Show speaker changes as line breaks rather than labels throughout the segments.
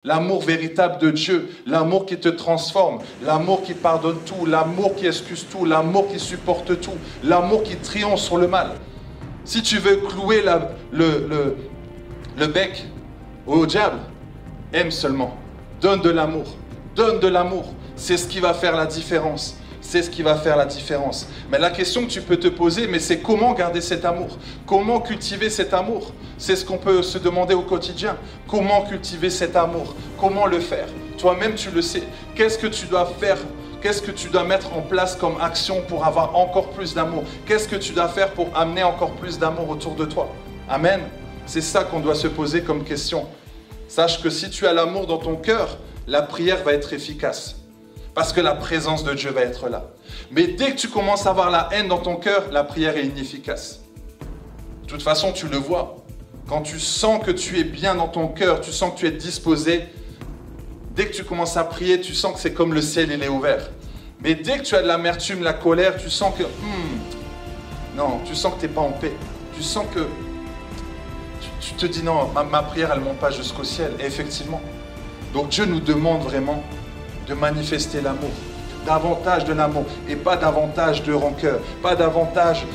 L'amour véritable de Dieu, l'amour qui te transforme, l'amour qui pardonne tout, l'amour qui excuse tout, l'amour qui supporte tout, l'amour qui triomphe sur le mal. Si tu veux clouer le bec au diable, aime seulement, donne de l'amour, donne de l'amour. C'est ce qui va faire la différence. C'est ce qui va faire la différence. Mais la question que tu peux te poser, mais c'est comment garder cet amour? Comment cultiver cet amour? C'est ce qu'on peut se demander au quotidien. Comment cultiver cet amour? Comment le faire? Toi-même, tu le sais. Qu'est-ce que tu dois faire? Qu'est-ce que tu dois mettre en place comme action pour avoir encore plus d'amour? Qu'est-ce que tu dois faire pour amener encore plus d'amour autour de toi? Amen. C'est ça qu'on doit se poser comme question. Sache que si tu as l'amour dans ton cœur, la prière va être efficace. Parce que la présence de Dieu va être là. Mais dès que tu commences à avoir la haine dans ton cœur, la prière est inefficace. De toute façon, tu le vois. Quand tu sens que tu es bien dans ton cœur, tu sens que tu es disposé, dès que tu commences à prier, tu sens que c'est comme le ciel, il est ouvert. Mais dès que tu as de l'amertume, la colère, tu sens que... non, tu sens que tu n'es pas en paix. Tu sens que... Tu te dis non, ma prière, elle ne monte pas jusqu'au ciel. Et effectivement. Donc Dieu nous demande vraiment de manifester l'amour, davantage de l'amour et pas davantage de rancœur, pas davantage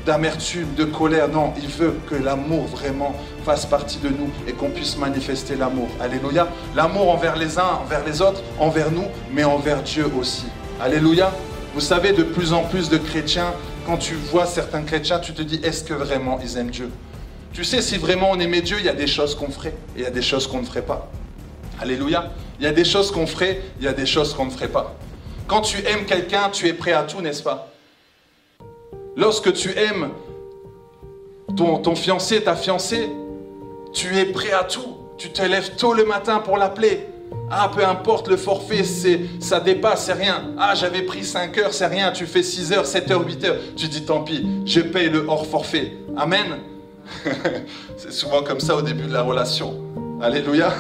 d'amertume, de colère. Non, il veut que l'amour vraiment fasse partie de nous et qu'on puisse manifester l'amour. Alléluia. L'amour envers les uns, envers les autres, envers nous, mais envers Dieu aussi. Alléluia. Vous savez, de plus en plus de chrétiens, quand tu vois certains chrétiens, tu te dis, est-ce que vraiment ils aiment Dieu? Tu sais, si vraiment on aimait Dieu, il y a des choses qu'on ferait et il y a des choses qu'on ne ferait pas. Alléluia. Il y a des choses qu'on ferait, il y a des choses qu'on ne ferait pas. Quand tu aimes quelqu'un, tu es prêt à tout, n'est-ce pas? Lorsque tu aimes ton fiancé, ta fiancée, tu es prêt à tout. Tu te lèves tôt le matin pour l'appeler. Ah, peu importe le forfait, ça dépasse, c'est rien. Ah, j'avais pris 5 heures, c'est rien. Tu fais 6 heures, 7 heures, 8 heures. Tu dis tant pis, je paye le hors forfait. Amen. C'est souvent comme ça au début de la relation. Alléluia.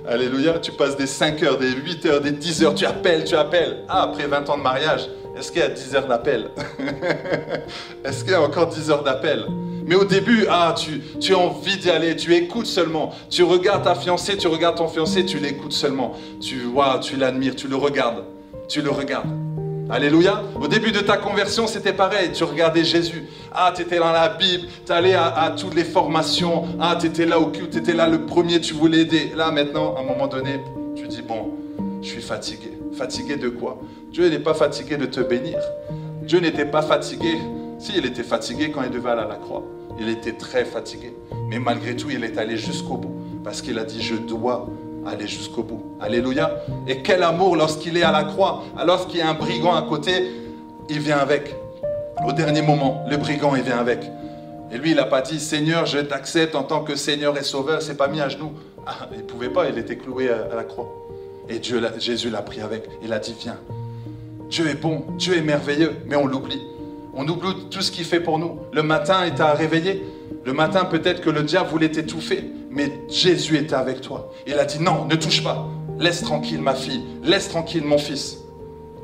Alléluia, tu passes des 5 heures, des 8 heures, des 10 heures, tu appelles. Ah, après 20 ans de mariage, est-ce qu'il y a 10 heures d'appel? Est-ce qu'il y a encore 10 heures d'appel? Mais au début, ah, tu as envie d'y aller, tu écoutes seulement. Tu regardes ta fiancée, tu regardes ton fiancé, tu l'écoutes seulement. Tu vois, tu l'admires, tu le regardes. Tu le regardes. Alléluia. Au début de ta conversion, c'était pareil. Tu regardais Jésus. Ah, tu étais dans la Bible. Tu allais à toutes les formations. Ah, tu étais là au culte. Tu étais là le premier. Tu voulais aider. Là, maintenant, à un moment donné, tu dis, bon, je suis fatigué. Fatigué de quoi? Dieu n'est pas fatigué de te bénir. Dieu n'était pas fatigué. Si, il était fatigué quand il devait aller à la croix. Il était très fatigué. Mais malgré tout, il est allé jusqu'au bout. Parce qu'il a dit, je dois aller jusqu'au bout. Alléluia. Et quel amour lorsqu'il est à la croix. Alors qu'il y a un brigand à côté, il vient avec. Au dernier moment, le brigand, il vient avec. Et lui, il n'a pas dit, Seigneur, je t'accepte en tant que Seigneur et Sauveur. Il ne s'est pas mis à genoux. Ah, il ne pouvait pas, il était cloué à la croix. Et Jésus l'a pris avec. Il a dit, viens. Dieu est bon, Dieu est merveilleux, mais on l'oublie. On oublie tout ce qu'il fait pour nous. Le matin, il t'a réveillé. Le matin, peut-être que le diable voulait t'étouffer, mais Jésus était avec toi. Il a dit, non, ne touche pas. Laisse tranquille ma fille, laisse tranquille mon fils,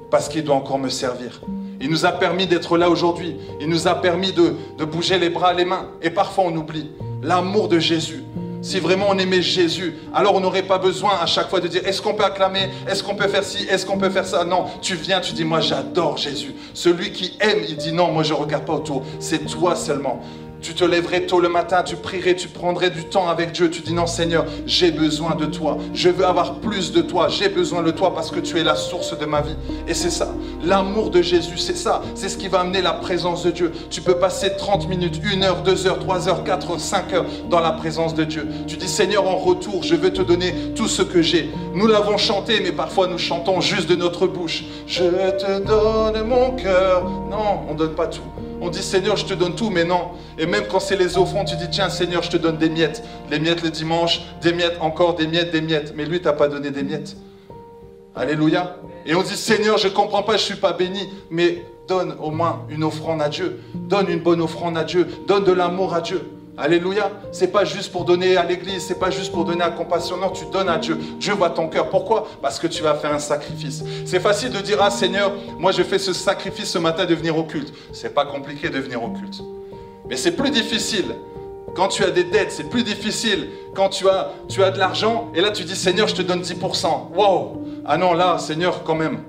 parce qu'il doit encore me servir. Il nous a permis d'être là aujourd'hui. Il nous a permis de bouger les bras, les mains. Et parfois, on oublie l'amour de Jésus. Si vraiment on aimait Jésus, alors on n'aurait pas besoin à chaque fois de dire, est-ce qu'on peut acclamer? Est-ce qu'on peut faire ci? Est-ce qu'on peut faire ça? Non, tu viens, tu dis, moi j'adore Jésus. Celui qui aime, il dit, non, moi je ne regarde pas autour. C'est toi seulement. Tu te lèverais tôt le matin, tu prierais, tu prendrais du temps avec Dieu. Tu dis non Seigneur, j'ai besoin de toi. Je veux avoir plus de toi. J'ai besoin de toi parce que tu es la source de ma vie. Et c'est ça, l'amour de Jésus, c'est ça. C'est ce qui va amener la présence de Dieu. Tu peux passer 30 minutes, 1 heure, 2 heures, 3 heures, 4 heures, 5 heures dans la présence de Dieu. Tu dis Seigneur, en retour, je veux te donner tout ce que j'ai. Nous l'avons chanté, mais parfois nous chantons juste de notre bouche. Je te donne mon cœur. Non, on ne donne pas tout. On dit Seigneur, je te donne tout, mais non. Et même quand c'est les offrandes, tu dis tiens Seigneur, je te donne des miettes. Les miettes le dimanche, des miettes encore, des miettes, des miettes. Mais lui, t'as pas donné des miettes. Alléluia. Et on dit Seigneur, je comprends pas, je suis pas béni. Mais donne au moins une offrande à Dieu. Donne une bonne offrande à Dieu. Donne de l'amour à Dieu. Alléluia. C'est pas juste pour donner à l'église, c'est pas juste pour donner à Compassion. Non, tu donnes à Dieu. Dieu voit ton cœur. Pourquoi? Parce que tu vas faire un sacrifice. C'est facile de dire, ah Seigneur, moi je fais ce sacrifice ce matin de venir au culte. C'est pas compliqué de venir au culte. Mais c'est plus difficile Quand tu as des dettes, c'est plus difficile. Quand tu as de l'argent, et là tu dis, Seigneur, je te donne 10%. Wow! Ah non, là, Seigneur, quand même.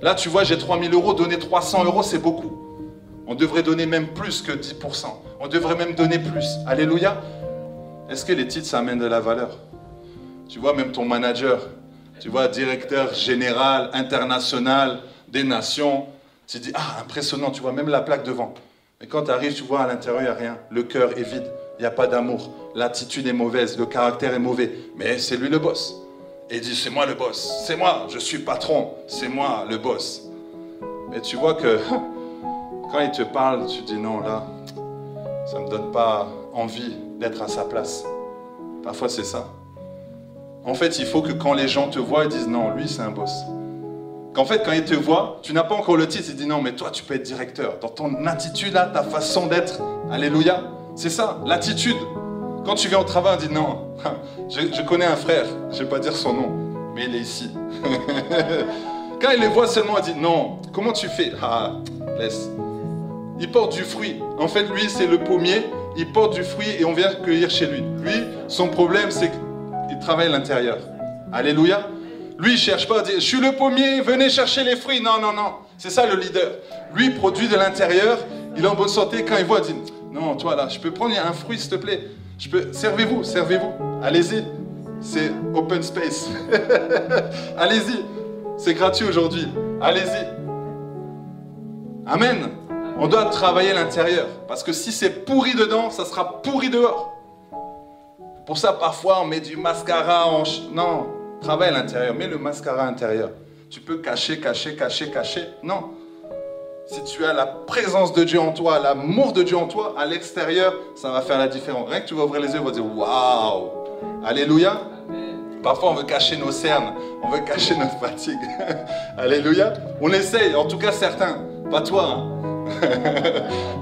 Là, tu vois, j'ai 3 000 €, donner 300 €, c'est beaucoup. On devrait donner même plus que 10%. On devrait même donner plus. Alléluia. Est-ce que les titres, ça amène de la valeur? Tu vois, même ton manager, tu vois, directeur général, international, des nations, tu dis, ah, impressionnant, tu vois, même la plaque devant. Mais quand tu arrives, tu vois, à l'intérieur, il n'y a rien. Le cœur est vide, il n'y a pas d'amour. L'attitude est mauvaise, le caractère est mauvais. Mais c'est lui le boss. Et il dit, c'est moi le boss, c'est moi, je suis patron, c'est moi le boss. Mais tu vois que quand il te parle, tu dis, non, là, ça ne me donne pas envie d'être à sa place. Parfois, c'est ça. En fait, il faut que quand les gens te voient, ils disent, non, lui, c'est un boss. Qu'en fait, quand ils te voient, tu n'as pas encore le titre, ils disent, non, mais toi, tu peux être directeur. Dans ton attitude, là, ta façon d'être, alléluia, c'est ça, l'attitude. Quand tu viens au travail, on dit, non, je connais un frère, je ne vais pas dire son nom, mais il est ici. Quand il les voit seulement, il dit, non, comment tu fais? Ah, laisse. Il porte du fruit. En fait, lui, c'est le pommier, il porte du fruit et on vient cueillir chez lui. Lui, son problème, c'est qu'il travaille à l'intérieur. Alléluia. Lui, il ne cherche pas à dire, je suis le pommier, venez chercher les fruits. Non, non, non. C'est ça le leader. Lui, il produit de l'intérieur, il est en bonne santé. Quand il voit, il dit, non, toi là, je peux prendre un fruit, s'il te plaît. Servez-vous, servez-vous. Allez-y. C'est open space. Allez-y. C'est gratuit aujourd'hui. Allez-y. Amen. On doit travailler l'intérieur. Parce que si c'est pourri dedans, ça sera pourri dehors. Pour ça, parfois, on met du mascara. Non, travaille à l'intérieur. Mets le mascara intérieur. Tu peux cacher, cacher, cacher, cacher. Non. Si tu as la présence de Dieu en toi, l'amour de Dieu en toi, à l'extérieur, ça va faire la différence. Rien que tu vas ouvrir les yeux, tu vas dire waouh. Alléluia. Parfois, on veut cacher nos cernes, on veut cacher notre fatigue. Alléluia. On essaye, en tout cas certains. Pas toi, hein.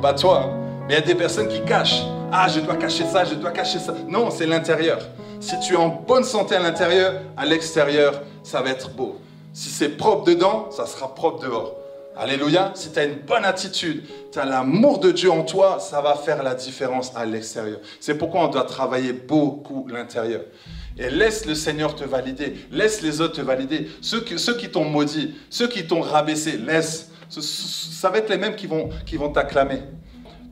Pas toi. Mais il y a des personnes qui cachent. Ah, je dois cacher ça, je dois cacher ça. Non, c'est l'intérieur. Si tu es en bonne santé à l'intérieur, à l'extérieur, ça va être beau. Si c'est propre dedans, ça sera propre dehors. Alléluia. Si tu as une bonne attitude, tu as l'amour de Dieu en toi, ça va faire la différence à l'extérieur. C'est pourquoi on doit travailler beaucoup l'intérieur. Et laisse le Seigneur te valider. Laisse les autres te valider. Ceux qui t'ont maudit, ceux qui t'ont rabaissé, laisse. Ça va être les mêmes qui vont t'acclamer.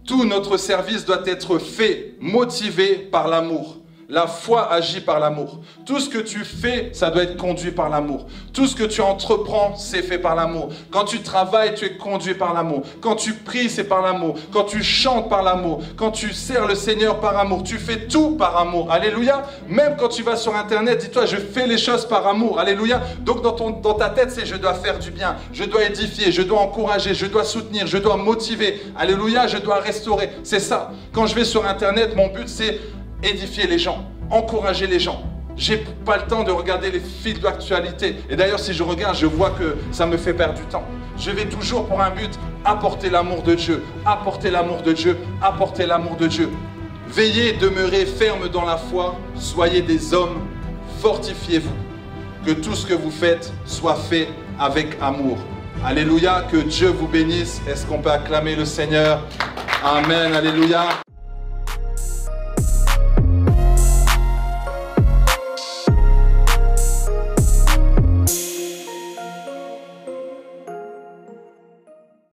Tout notre service doit être fait, motivé par l'amour. La foi agit par l'amour. Tout ce que tu fais, ça doit être conduit par l'amour. Tout ce que tu entreprends, c'est fait par l'amour. Quand tu travailles, tu es conduit par l'amour. Quand tu pries, c'est par l'amour. Quand tu chantes par l'amour. Quand tu sers le Seigneur par amour. Tu fais tout par amour. Alléluia. Même quand tu vas sur Internet, dis-toi, je fais les choses par amour. Alléluia. Donc dans ta tête, c'est je dois faire du bien. Je dois édifier. Je dois encourager. Je dois soutenir. Je dois motiver. Alléluia. Je dois restaurer. C'est ça. Quand je vais sur Internet, mon but, c'est édifier les gens, encourager les gens. J'ai pas le temps de regarder les fils d'actualité. Et d'ailleurs, si je regarde, je vois que ça me fait perdre du temps. Je vais toujours pour un but, apporter l'amour de Dieu, apporter l'amour de Dieu, apporter l'amour de Dieu. Veillez, demeurez fermes dans la foi, soyez des hommes, fortifiez-vous. Que tout ce que vous faites soit fait avec amour. Alléluia, que Dieu vous bénisse. Est-ce qu'on peut acclamer le Seigneur? Amen, alléluia.